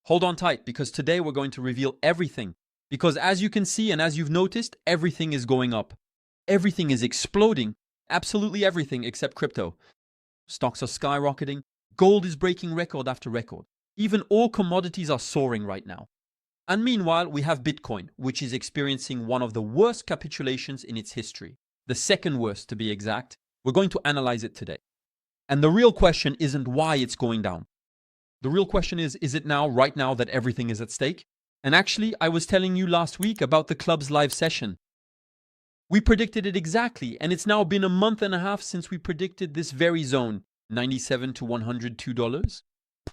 Hold on tight, because today we're going to reveal everything. Because as you can see and as you've noticed, everything is going up. Everything is exploding. Absolutely everything except crypto. Stocks are skyrocketing. Gold is breaking record after record. Even all commodities are soaring right now. And meanwhile, we have Bitcoin, which is experiencing one of the worst capitulations in its history. The second worst, to be exact. We're going to analyze it today. And the real question isn't why it's going down. The real question is it now, right now, that everything is at stake? And actually, I was telling you last week about the club's live session. We predicted it exactly, and it's now been a month and a half since we predicted this very zone, $97 to $102.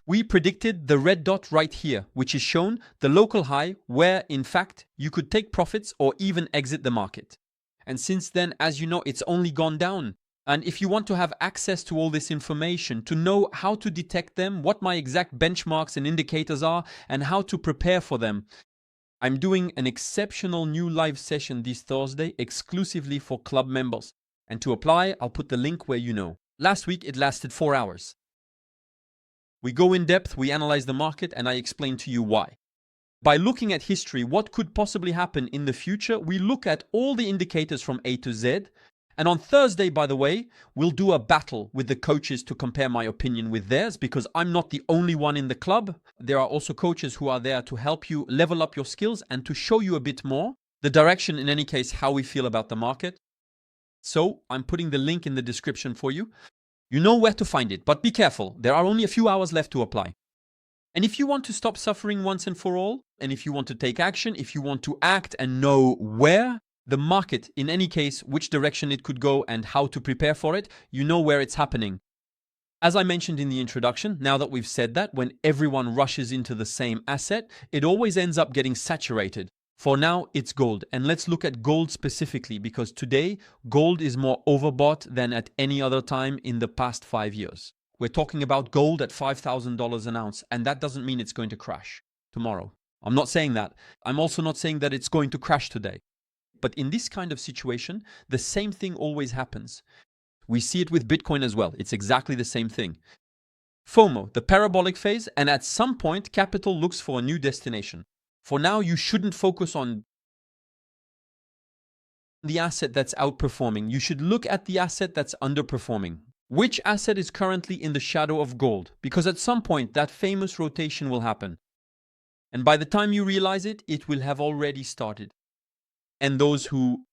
We predicted the red dot right here, which is shown the local high where, in fact, you could take profits or even exit the market. And since then, as you know, it's only gone down. And if you want to have access to all this information, to know how to detect them, what my exact benchmarks and indicators are, and how to prepare for them, I'm doing an exceptional new live session this Thursday exclusively for club members. And to apply, I'll put the link where you know. Last week, it lasted 4 hours. We go in depth, we analyze the market, and I explain to you why. By looking at history, what could possibly happen in the future, we look at all the indicators from A to Z. And on Thursday, by the way, we'll do a battle with the coaches to compare my opinion with theirs, because I'm not the only one in the club. There are also coaches who are there to help you level up your skills and to show you a bit more the direction, in any case, how we feel about the market. So I'm putting the link in the description for you. You know where to find it, but be careful. There are only a few hours left to apply. And if you want to stop suffering once and for all, and if you want to take action, if you want to act and know where the market, in any case, which direction it could go and how to prepare for it, you know where it's happening. As I mentioned in the introduction, now that we've said that, when everyone rushes into the same asset, it always ends up getting saturated. For now, it's gold. And let's look at gold specifically, because today, gold is more overbought than at any other time in the past 5 years. We're talking about gold at $5,000 an ounce, and that doesn't mean it's going to crash tomorrow. I'm not saying that. I'm also not saying that it's going to crash today. But in this kind of situation, the same thing always happens. We see it with Bitcoin as well. It's exactly the same thing. FOMO, the parabolic phase, and at some point, capital looks for a new destination. For now, you shouldn't focus on the asset that's outperforming. You should look at the asset that's underperforming. Which asset is currently in the shadow of gold? Because at some point, that famous rotation will happen. And by the time you realize it, it will have already started. And those who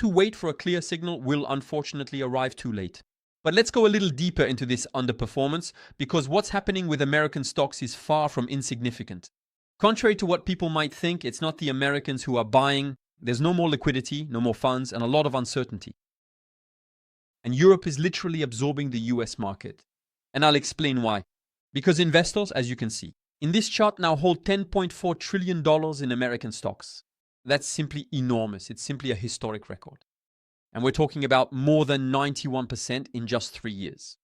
wait for a clear signal will unfortunately arrive too late. But let's go a little deeper into this underperformance, because what's happening with American stocks is far from insignificant. Contrary to what people might think, it's not the Americans who are buying. There's no more liquidity, no more funds, and a lot of uncertainty. And Europe is literally absorbing the US market. And I'll explain why. Because investors, as you can see, in this chart now hold $10.4 trillion in American stocks. That's simply enormous. It's simply a historic record. And we're talking about more than 91% in just 3 years.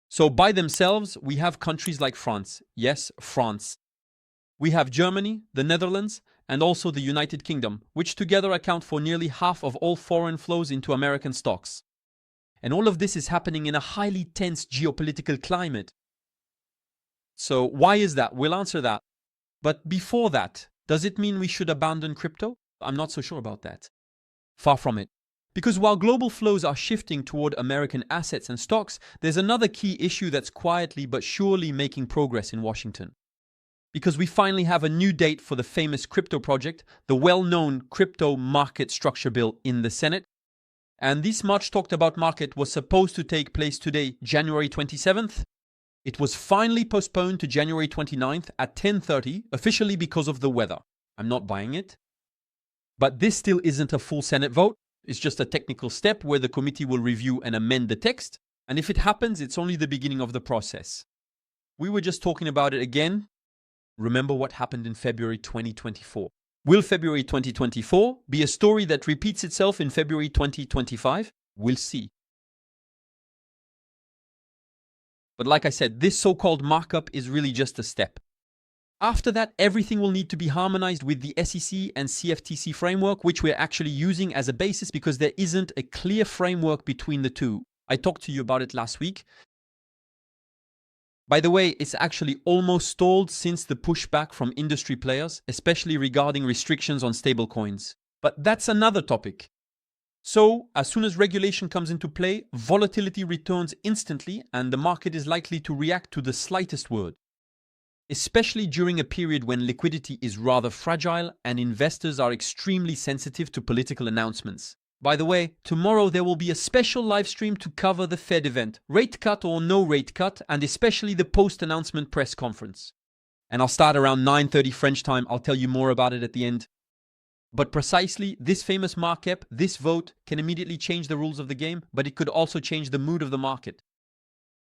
So by themselves, we have countries like France. Yes, France. We have Germany, the Netherlands, and also the United Kingdom, which together account for nearly half of all foreign flows into American stocks. And all of this is happening in a highly tense geopolitical climate. So why is that? We'll answer that. But before that, does it mean we should abandon crypto? I'm not so sure about that. Far from it. Because while global flows are shifting toward American assets and stocks, there's another key issue that's quietly but surely making progress in Washington. Because we finally have a new date for the famous crypto project, the well-known Crypto Market Structure Bill in the Senate. And this much talked about market was supposed to take place today, January 27th. It was finally postponed to January 29th at 10:30, officially because of the weather. I'm not buying it. But this still isn't a full Senate vote. It's just a technical step where the committee will review and amend the text. And if it happens, it's only the beginning of the process. We were just talking about it again. Remember what happened in February 2024. Will February 2024 be a story that repeats itself in February 2025? We'll see. But like I said, this so-called markup is really just a step. After that, everything will need to be harmonized with the SEC and CFTC framework, which we're actually using as a basis because there isn't a clear framework between the two. I talked to you about it last week. By the way, it's actually almost stalled since the pushback from industry players, especially regarding restrictions on stablecoins. But that's another topic. So, as soon as regulation comes into play, volatility returns instantly and the market is likely to react to the slightest word. Especially during a period when liquidity is rather fragile and investors are extremely sensitive to political announcements. By the way, tomorrow there will be a special live stream to cover the Fed event, rate cut or no rate cut, and especially the post-announcement press conference. And I'll start around 9:30 French time. I'll tell you more about it at the end. But precisely, this famous markup, this vote, can immediately change the rules of the game, but it could also change the mood of the market.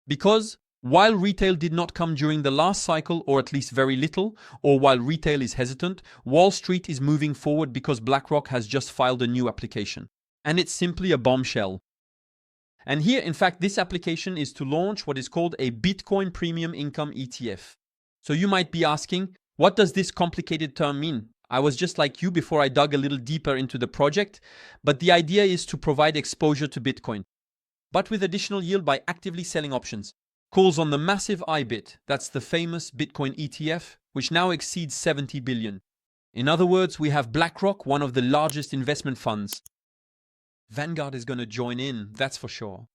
Because while retail did not come during the last cycle, or at least very little, or while retail is hesitant, Wall Street is moving forward because BlackRock has just filed a new application. And it's simply a bombshell. And here, in fact, this application is to launch what is called a Bitcoin Premium Income ETF. So you might be asking, what does this complicated term mean? I was just like you before I dug a little deeper into the project, but the idea is to provide exposure to Bitcoin, but with additional yield by actively selling options. Calls on the massive IBIT, that's the famous Bitcoin ETF, which now exceeds 70 billion. In other words, we have BlackRock, one of the largest investment funds. Vanguard is going to join in, that's for sure.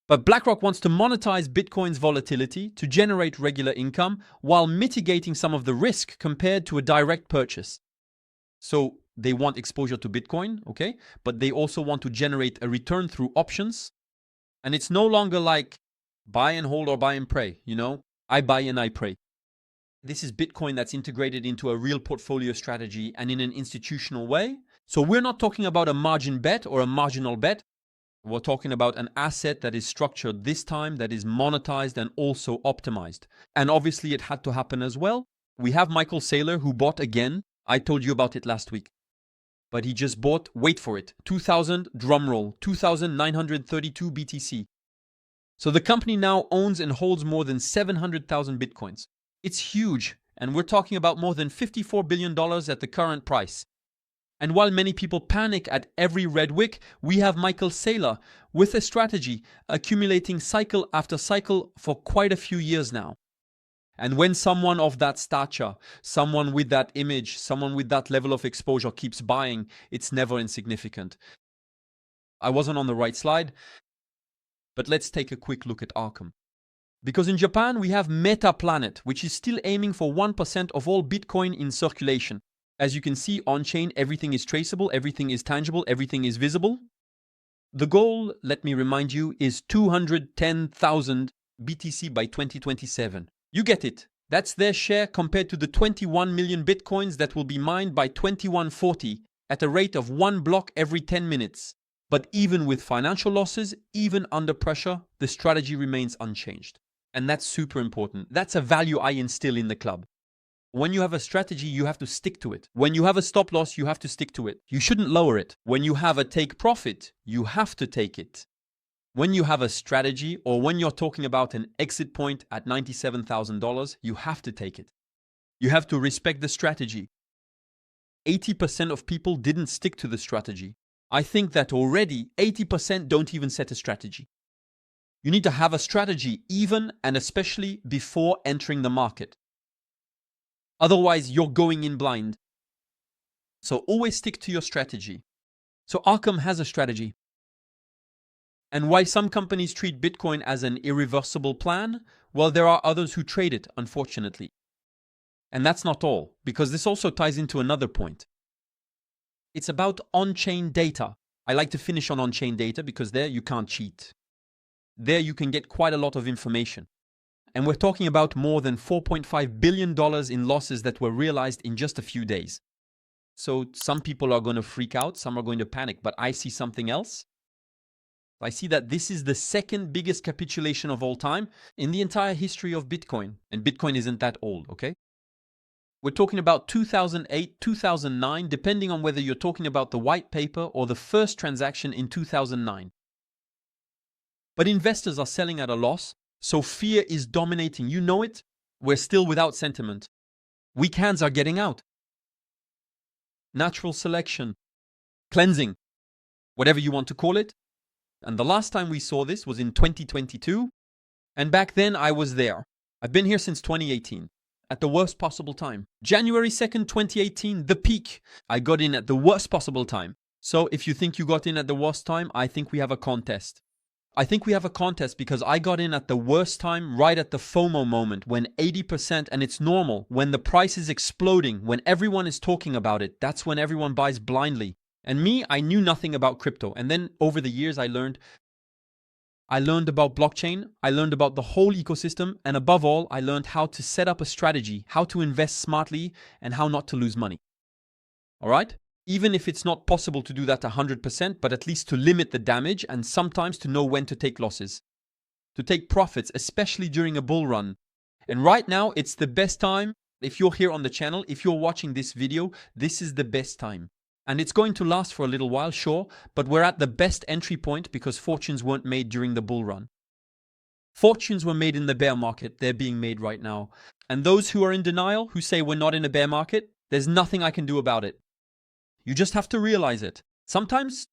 But BlackRock wants to monetize Bitcoin's volatility to generate regular income while mitigating some of the risk compared to a direct purchase. So they want exposure to Bitcoin, okay? But they also want to generate a return through options. And it's no longer like buy and hold or buy and pray, you know? I buy and I pray. This is Bitcoin that's integrated into a real portfolio strategy and in an institutional way. So we're not talking about a margin bet or a marginal bet. We're talking about an asset that is structured this time, that is monetized and also optimized. And obviously it had to happen as well. We have Michael Saylor who bought again. I told you about it last week. But he just bought, wait for it, 2,000, drumroll, 2,932 BTC. So the company now owns and holds more than 700,000 Bitcoins. It's huge, and we're talking about more than $54 billion at the current price. And while many people panic at every red wick, we have Michael Saylor with a strategy accumulating cycle after cycle for quite a few years now. And when someone of that stature, someone with that image, someone with that level of exposure keeps buying, it's never insignificant. I wasn't on the right slide, but let's take a quick look at Arkham. Because in Japan, we have MetaPlanet, which is still aiming for 1% of all Bitcoin in circulation. As you can see, Onchain, everything is traceable, everything is tangible, everything is visible. The goal, let me remind you, is 210,000 BTC by 2027. You get it. That's their share compared to the 21 million Bitcoins that will be mined by 2140 at a rate of 1 block every 10 minutes. But even with financial losses, even under pressure, the strategy remains unchanged. And that's super important. That's a value I instill in the club. When you have a strategy, you have to stick to it. When you have a stop loss, you have to stick to it. You shouldn't lower it. When you have a take profit, you have to take it. When you have a strategy, or when you're talking about an exit point at $97,000, you have to take it. You have to respect the strategy. 80% of people didn't stick to the strategy. I think that already 80% don't even set a strategy. You need to have a strategy even and especially before entering the market. Otherwise, you're going in blind. So always stick to your strategy. So Arkham has a strategy. And why some companies treat Bitcoin as an irreversible plan? Well, there are others who trade it, unfortunately. And that's not all, because this also ties into another point. It's about on-chain data. I like to finish on on-chain data because there you can't cheat. There you can get quite a lot of information. And we're talking about more than $4.5 billion in losses that were realized in just a few days. So some people are going to freak out, some are going to panic, but I see something else. I see that this is the second biggest capitulation of all time in the entire history of Bitcoin. And Bitcoin isn't that old, okay? We're talking about 2008, 2009, depending on whether you're talking about the white paper or the first transaction in 2009. But investors are selling at a loss. So fear is dominating. You know it. We're still without sentiment. Weak hands are getting out. Natural selection. Cleansing. Whatever you want to call it. And the last time we saw this was in 2022. And back then I was there. I've been here since 2018. At the worst possible time. January 2nd, 2018, the peak. I got in at the worst possible time. So if you think you got in at the worst time, I think we have a contest. I think we have a contest because I got in at the worst time, right at the FOMO moment, when 80%, and it's normal, when the price is exploding, when everyone is talking about it, that's when everyone buys blindly. And me, I knew nothing about crypto. And then over the years, I learned about blockchain, I learned about the whole ecosystem, and above all, I learned how to set up a strategy, how to invest smartly, and how not to lose money. All right? Even if it's not possible to do that 100%, but at least to limit the damage and sometimes to know when to take losses, to take profits, especially during a bull run. And right now, it's the best time. If you're here on the channel, if you're watching this video, this is the best time. And it's going to last for a little while, sure, but we're at the best entry point because fortunes weren't made during the bull run. Fortunes were made in the bear market. They're being made right now. And those who are in denial, who say we're not in a bear market, there's nothing I can do about it. You just have to realize it. Sometimes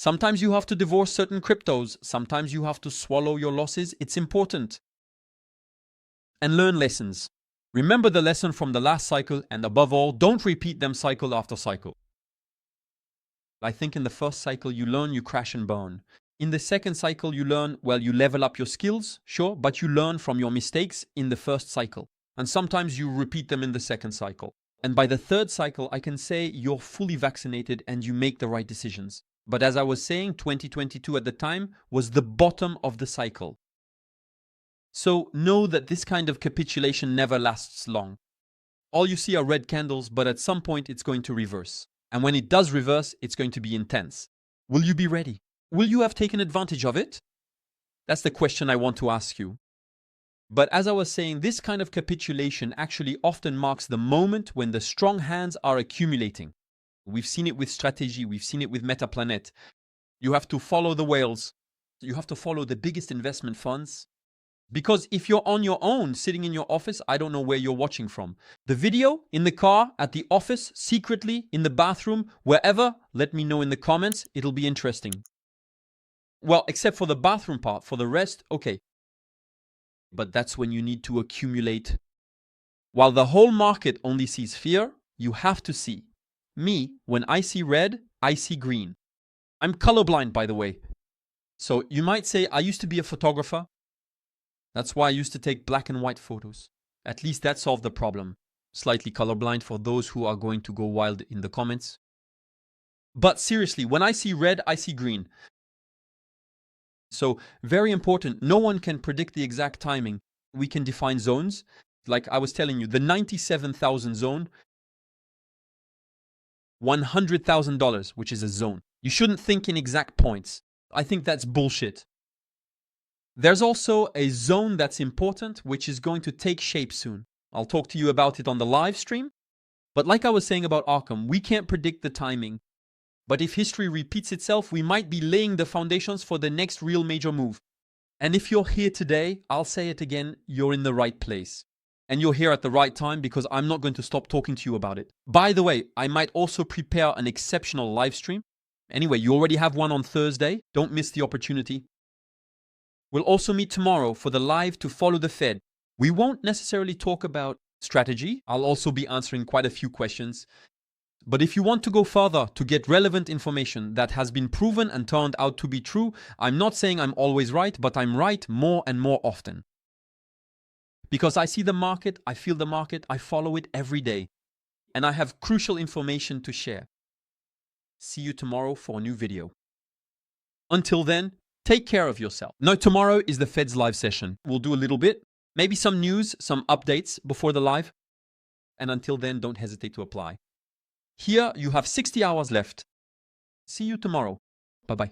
you have to divorce certain cryptos. Sometimes you have to swallow your losses. It's important. And learn lessons. Remember the lesson from the last cycle, and above all, don't repeat them cycle after cycle. I think in the first cycle, you learn, you crash and burn. In the second cycle, you learn, well, you level up your skills, sure, but you learn from your mistakes in the first cycle. And sometimes you repeat them in the second cycle. And by the third cycle, I can say you're fully vaccinated and you make the right decisions. But as I was saying, 2022 at the time was the bottom of the cycle. So know that this kind of capitulation never lasts long. All you see are red candles, but at some point it's going to reverse. And when it does reverse, it's going to be intense. Will you be ready? Will you have taken advantage of it? That's the question I want to ask you. But as I was saying, this kind of capitulation actually often marks the moment when the strong hands are accumulating. We've seen it with strategy, we've seen it with Metaplanet. You have to follow the whales. You have to follow the biggest investment funds. Because if you're on your own, sitting in your office, I don't know where you're watching from. The video, in the car, at the office, secretly, in the bathroom, wherever, let me know in the comments. It'll be interesting. Well, except for the bathroom part. For the rest, okay. But that's when you need to accumulate. While the whole market only sees fear, you have to see. Me, when I see red, I see green. I'm colorblind, by the way. So you might say, I used to be a photographer. That's why I used to take black and white photos. At least that solved the problem. Slightly colorblind for those who are going to go wild in the comments. But seriously, when I see red, I see green. So very important, no one can predict the exact timing. We can define zones. Like I was telling you, the 97,000 zone, $100,000, which is a zone. You shouldn't think in exact points. I think that's bullshit. There's also a zone that's important, which is going to take shape soon. I'll talk to you about it on the live stream. But like I was saying about Arkham, we can't predict the timing. But if history repeats itself, we might be laying the foundations for the next real major move. And if you're here today, I'll say it again, you're in the right place. And you're here at the right time because I'm not going to stop talking to you about it. By the way, I might also prepare an exceptional live stream. Anyway, you already have one on Thursday. Don't miss the opportunity. We'll also meet tomorrow for the live to follow the Fed. We won't necessarily talk about strategy. I'll also be answering quite a few questions. But if you want to go further to get relevant information that has been proven and turned out to be true, I'm not saying I'm always right, but I'm right more and more often. Because I see the market, I feel the market, I follow it every day. And I have crucial information to share. See you tomorrow for a new video. Until then, take care of yourself. No, tomorrow is the Fed's live session. We'll do a little bit, maybe some news, some updates before the live. And until then, don't hesitate to apply. Here, you have 60 hours left. See you tomorrow. Bye-bye.